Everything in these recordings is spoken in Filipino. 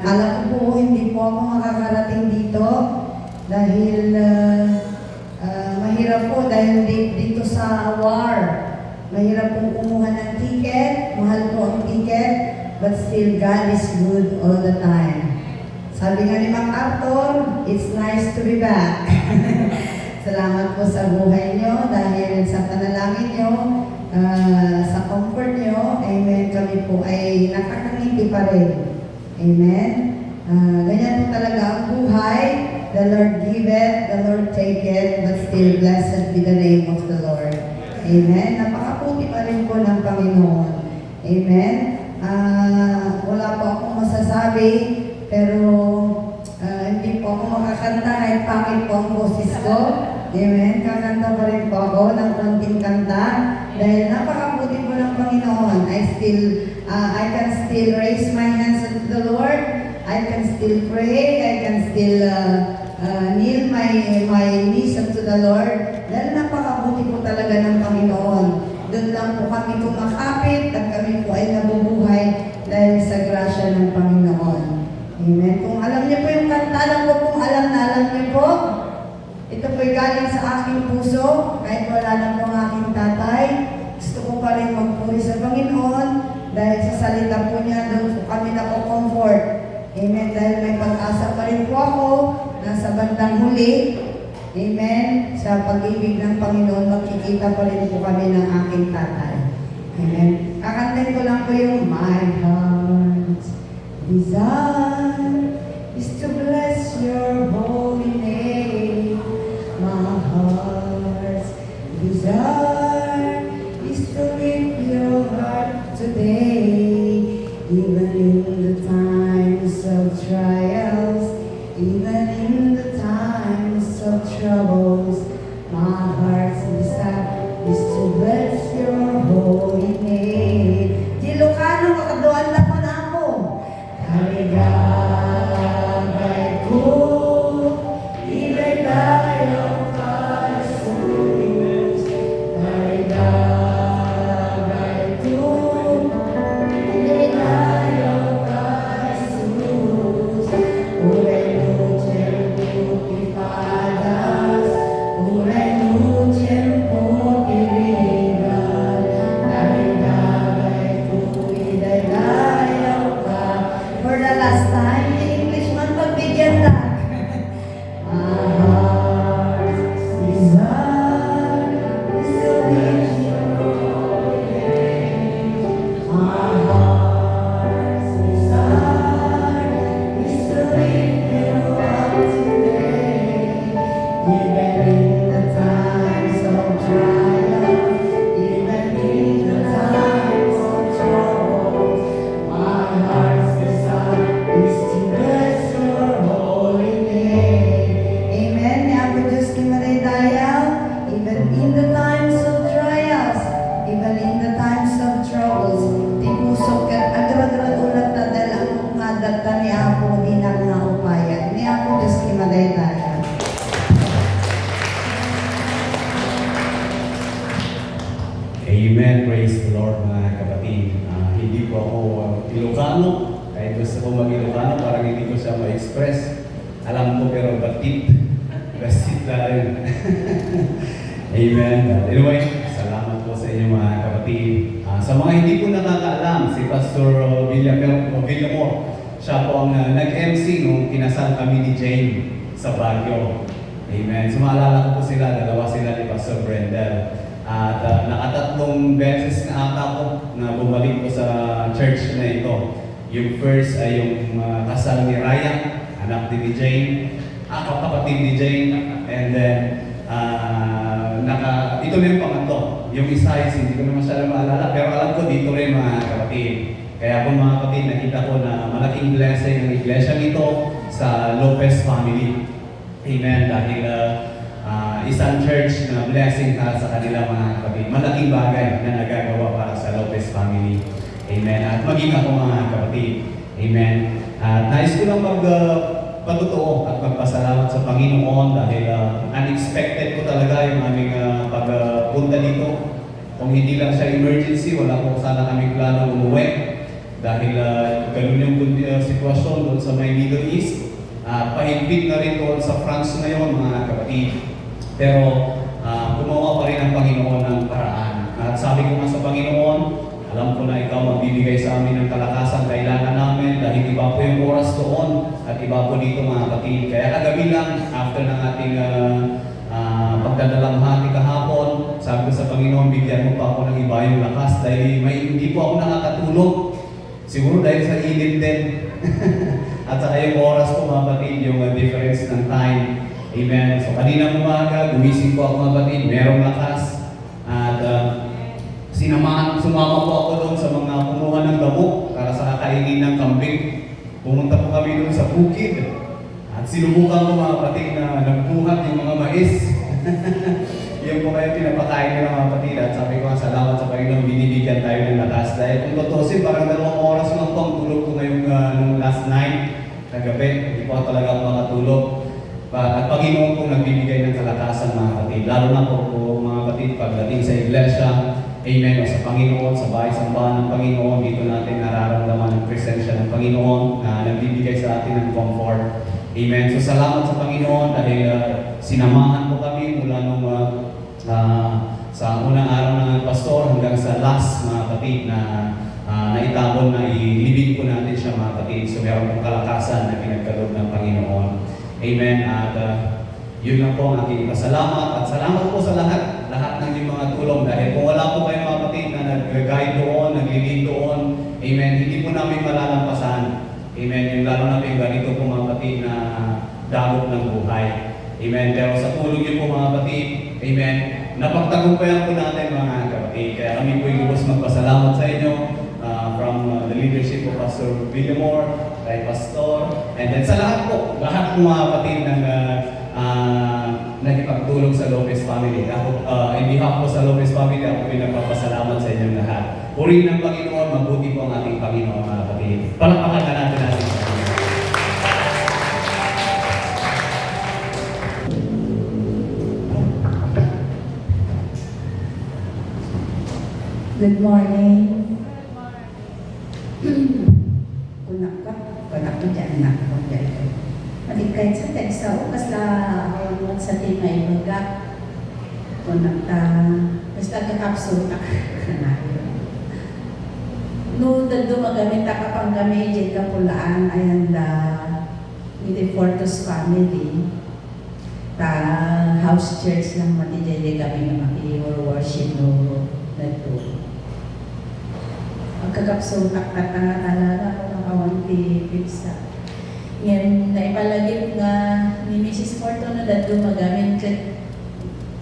Alam ko po, hindi po ako makakarating dito dahil mahirap po dahil dito sa war. Mahirap po kumuha ng ticket, mahal po ang ticket, but still God is good all the time. Sabi nga ni MacArthur, it's nice to be back. Salamat po sa buhay nyo dahil sa panalangin nyo, sa comfort nyo, amen, kami po ay nakakangiti pa rin. Amen. Ganyan po talaga ang buhay. The Lord giveth, the Lord taketh, but still blessed be the name of the Lord. Amen. Napakaputi pa rin po ng Panginoon. Amen. Wala po akong masasabi, pero hindi po ako makakanta kahit pangit po ang boses ko. Amen. Kakanta pa rin po ako ng konting kanta dahil napakaputi po ng Panginoon. I can still raise my hands unto the Lord. I can still pray. I can still kneel my knees unto the Lord. Dahil napakabuti po talaga ng Panginoon. Doon lang po kami kumakapit at kami po ay nabubuhay dahil sa grasya ng Panginoon. Amen. Kung alam niyo po yung kanta, alam ko kung alam na alam niyo po. Ito po'y galing sa aking puso, kahit wala na po ang aking tatay. Gusto ko pa rin magpuri sa Panginoon dahil sa salita po niya, doon po kami nako-comfort. Amen. Dahil may pag-asa pa rin po ako, nasa bandang huli. Amen. Sa pag-ibig ng Panginoon, makikita pa rin po kami ng aking tatay. Amen. Kakantin ko lang po yung My heart's desire is to bless your holy name. My heart's desire is to lift your heart today. Even in the times of trials, even in the times of troubles, my heart's desire is to bless your holy name. Di Ilocano, makaduan lang mo na ako. Kaligagay ko, ilay tayo kay Jesus. Kaligagay ko, ilay tayo kay Jesus. Uray luchen putipadas, uray luchen putirigan. Kaligagay ko, ilay tayo ka. For the last time, in English man pagbigyan lang. My heart's desire is to lift your holy name. My heart's desire is to lift you up today. Even in the times of trial, even in the times of trouble, my heart's desire is to bless your holy name. Amen. Ni ako Diyos kinaraydayaw, even in the times of trials, even in the times of troubles, di pusok kat agrad-agrad ulat na dahil ang mga dagta ni ako dinag na upaya. Ni ako Diyos kinaraydayaw. Amen. Praise the Lord, mga kapatid. Hindi po ako Ilocano. Kahit gusto ko mag-Ilocano, parang hindi ko siya ma-express. Alam ko pero batit. Basit na rin. Amen. Anyway, salamat po sa inyo mga kapatid. Sa mga hindi po nakakaalam, si Pastor Villamor, siya po ang nag-MC nung kinasal kami ni Jane sa Baguio. Amen. So maalala ko po sila, dalawa sila ni Pastor Brendel. At nakatatlong beses na ata ko na bumalik ko sa church na ito. Yung first ay yung kasal ni Ryan, anak din ni Jane, kapatid ni Jane, and then ito na yung pangatlo. Yung isa is hindi ko na masyadong maalala, pero alam ko dito rin mga kapatid. Kaya kung mga kapatid, nakita ko na malaking blessing ang iglesia nito sa Lopez family. Amen. Dahil isang church na blessing ka sa kanila mga kapatid. Malaking bagay na nagagawa para sa Lopez family. Amen. At maging ako mga kapatid. Amen. At nais ko lang magpatotoo at magpasalamat sa Panginoon dahil unexpected ko talaga yung aming pagpunta dito. Kung hindi lang siya emergency, wala ko sana kaming plano umuwi. dahil ganun yung sitwasyon doon sa may Middle East. Pahigpit na rin doon sa France ngayon, mga kapatid. Pero gumawa pa rin ang Panginoon ng paraan. At sabi ko nga sa Panginoon, alam ko na ikaw magbibigay sa amin ng kalakasan kailangan namin dahil iba po yung oras doon at iba po dito, mga kapatid. Kaya kagabi lang, after ng ating pagdadalamhati kahapon, sabi ko sa Panginoon, bigyan mo pa ako ng iba yung lakas dahil hindi po ako nakakatulog. Siguro dahil sa init din. At saka yung oras ko, mga kapatid, yung difference ng time. Amen. So kanina umaga, gumising po ako, mga kapatid, merong lakas. At sumama po ako doon sa mga kumuha ng damo para sa kakainin ng kambing. Pumunta po kami doon sa bukid. At sinubukan ko, mga kapatid, na nagbuhat yung mga mais. Yung po kayo pinapakain nila, mga kapatid. At sabi ko, salamat sa Panginoon, binibigyan tayo ng lakas. Dahil kung tutusin, parang 2 oras lang po ang tulog ko ngayong nung last night na gabi. Hindi po talaga ako makatulog. At Panginoon po nagbibigay ng kalakasan, mga kapatid. Lalo na po, mga kapatid, pagdating sa iglesia, amen, o sa Panginoon, sa bahay-sambahan ng Panginoon, dito natin nararamdaman ang presensya ng Panginoon na nagbibigay sa atin ng comfort. Amen. So salamat sa Panginoon dahil sinamahan po kami mula nung sa unang araw ng pastor hanggang sa last, mga kapatid, na naitabon na ilibing po natin siya, mga kapatid. So meron pong kalakasan na pinagkaloob ng Panginoon. Amen. At yun lang po ang aking pasalamat. At salamat po sa lahat ng yung mga tulong. Dahil kung wala po kayo, mga kapatid, na nag-guide doon, nag-lead doon, amen, hindi po namin malalampasan. Amen. Yung lalo na yung ganito po, mga kapatid, na dagok ng buhay. Amen. Pero sa tulong niyo po, mga kapatid, amen, napagtagumpayan po natin, mga kapatid. Kaya kami po yung lubos magpasalamat sa inyo from the leadership of Pastor Villamor, kay Pastor, and then sa lahat po, mga kapatid ng nagipagtulong sa Lopez family. Ako, in behalf po sa Lopez family, ako rin nagpapasalamat sa inyong lahat. Purihin ng Panginoon, mabuti po ang ating Panginoon, mga kapatid. Palakpakan na natin sa Panginoon. Good morning. Kunak ko dyan na ako dyan. Kahit sa teksa, basta ako sa tinay baga. Kunak ta, basta kakapsul ta ka. No, dado magamit ta kapang kami, dyan ka pulaan, ayan da, with the Fortus family. Ta house church lang matijay kami na maki-worship no dito. Pagkakapsul takta talaga ako ng kawanti pizza. Yan, naipalagip nga ni Mrs. Forto na dito magamit kat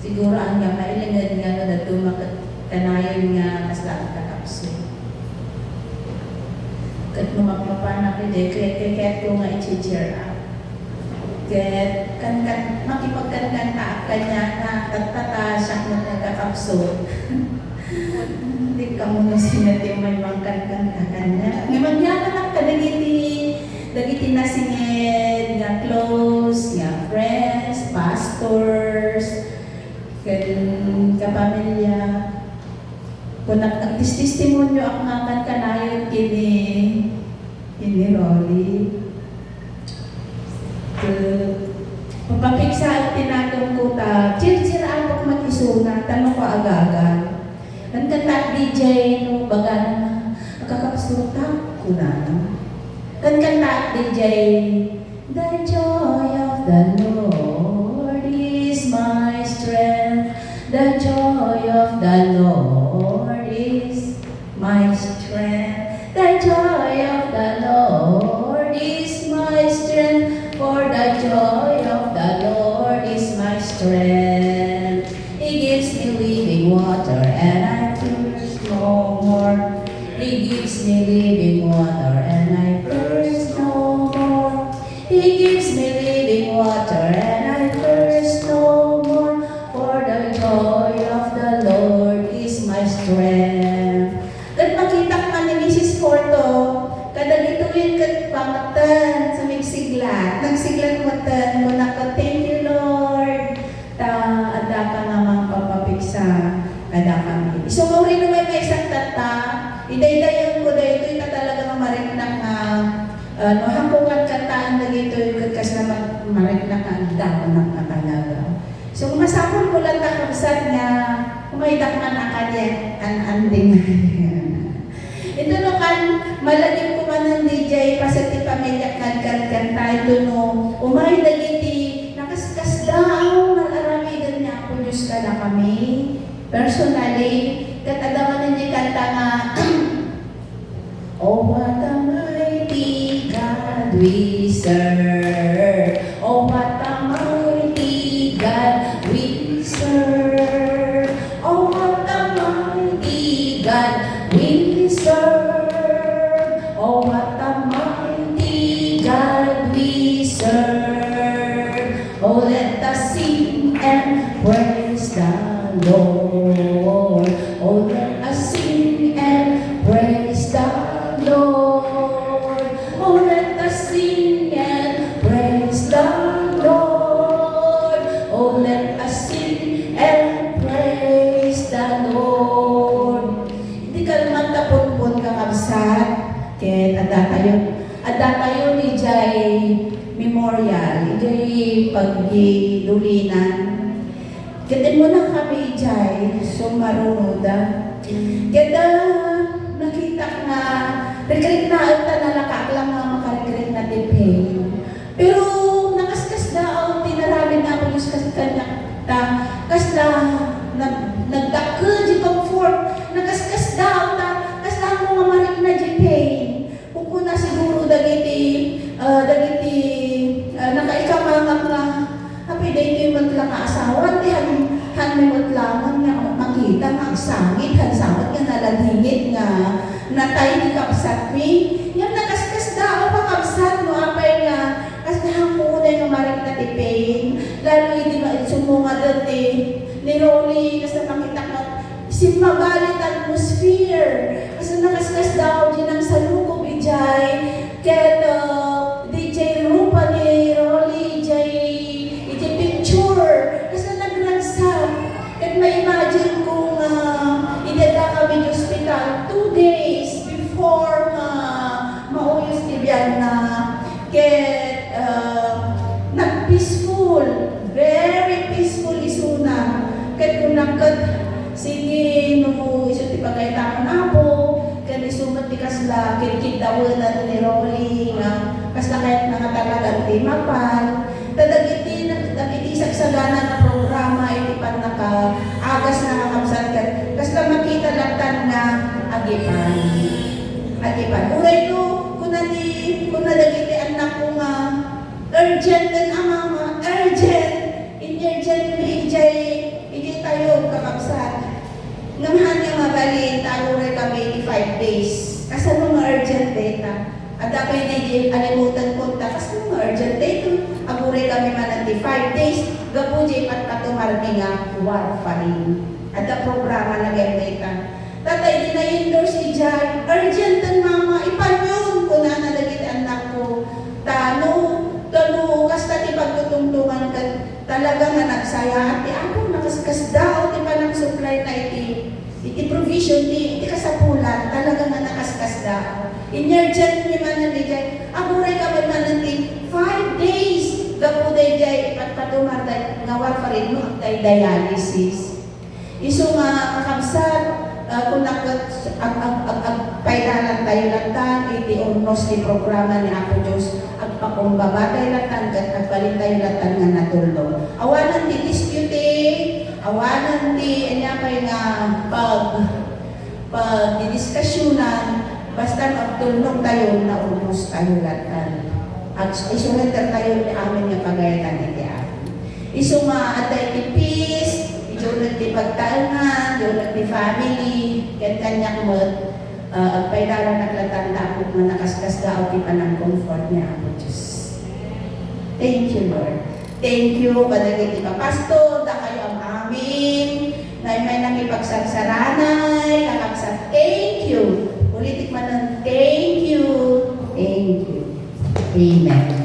siguro ang nga mailangan nga na dito makanayon nga kasla ang kakapsul. Kat lumagpapanak kaya ko nga i-cheer up. Kat makipagkanta kanya na tatata siya na nagkakapsul. Hindi ka muna sinati may mangkan-kan ka kanya. Ngayon nga ka dagiti nasingit, nga close, nga friends, pastors, kapamilya. Kung nag-testimonyo ako nga kan kanayon kini Rolly. Pagpapiksa at tinatong ko ta, chir-chiraan pag matisuna, tanong ko aga-aga. Nagkantak DJ no baga na kakapasuta ko na. Kankantak DJ, the joy of the Lord is my strength. The joy of the Lord is my strength. The joy of the Lord is my strength. For the joy of the Lord is my strength. He gives me living water and I thirst no more. He gives me living water and I thirst no more. He gives me living water and I thirst no more. For the joy of the Lord is my strength. At makita ka ni Mrs. Forto, kada gituin kat pamatan sa may sigla. Nagsigla kumatan ko na ka, thank you Lord. Ada ka namang papapiksa. Ada kami. So, rin naman may isang tata, idaydayan ko dahil ito'y na talagang no hakukan kataan na dito yung kas na marik na kaagdaw ng nakalaga. So masapon ko lang nakabsat nga umaidak man ang kanya ang anding. Ito no kan malagim ko man ng DJ pasati pamilya kanta ito no umay dagiti nakaskas daw nararamidan niya ako Diyos ka na kami personally katadaman niya kanta nga oh what a mighty God we serve. Oh what a mighty God we serve. Oh what a mighty God we serve. Oh what a mighty God we serve. Oh let us sing and praise the Lord. Oh let us sing and praise the Lord. Oh let us sing and praise the Lord. Oh let us sing and praise the Lord. Hindi ka naman tapon-pon kakabsat. Kaya ada tayo ni Jai Memorial, Jai Pagdidulinan. Kaya mo na kami Jai, sumarunoda. Kaya nakita nga, rekrik na alta na lakak lang nga makarekrik na tipin. Pero nakaskas daw, tinaramin na ako yung kanya kasla, nagdakil di comfort, nakaskas daw, kasla mo nga marik na di pain. Kung na siguro dagiti nakaikamangak na happy day kayo matlang asawa, di han may matlangan nga makita nga sangit, han sangit nga naladingit nga natay di kapsat mi. Yan nakaskas daw pakapsat no apay nga kasdahan ko na yung marik na tipain. Lalo hindi ba sumunga dati ni Rolly kasi makita nga simagalit atmosphere. Kasi nakaskas daw din ang salukob ijay. Kaya DJ Rupa ni Rolly ijay picture. Kasi nagragsak. At may imagine kung idada kami sa hospital 2 days before mauyos tibiyan na. Kaya nag-peaceful. Very peaceful isuna. Kaya kung sige, nung iso ti pagkaitangan ako, kaya isumat ti kasla, kinikitawanan ni Rolly, kasla kahit nakatalagang ti mapal, tadagiti sagsagana na programa, iti pan agas na kakamsan ka, kasla makita lagtan nga agipan. Uray no, kung nadagiti anak ko nga, urgent din ang mama, urgent, in-urgent mi, ijay tayo kakabsat. Ngamahan niya mabalin, tayo rin kami 5 days. Kasi mga urgent data. At ako hindi alimutan punta. Kasi mga urgent data. Ako rin kami mananti 5 days. Gapuji pat katumarmi nga warfarin. At ang programa na game data. Tatay, di na-endorse si Jai. Urgent ang mama. Ipanyon ko na nadagit anak ko. Tano, kasta ti pagtutungtungan ka. Talaga nga nagsaya. Ati ako, nakaskas daw. Di pa nang supply na iti provision iti kasapulan. Talaga nga nakaskas daw. In-urgent ni manan ni Jai. Ako rin ka man nanti 5 days. Gapo day Jai. Patpatumar tayo. Ngawar pa rin mo ang dialysis. Iso nga kakabsat. Kung pailalan tayo lantan, iti ornos ni programa ni Apo Diyos, agpakumbaba tayo lantan, agbalin tayo lantan nga natulong. Awanan di dispute, awanan di, anya pa nga pag-didiskasyonan, basta magtulong tayo na ornos tayo lantan. Isurrender tayo ni amin nga pagayatan iti amin. Iso nga atay ti peace, Diyon di pagtaangan, diyon di family, kaya kanya mo, pailaran naglatanda ako nga nakaskas daw di pa ng comfort niya ako, Diyos. Thank you, Lord. Thank you, padagay di ka, Pastor, da kayo ang amin, na may nakipagsasaranay, kakaksa, thank you. Politik man ng thank you. Thank you. Amen.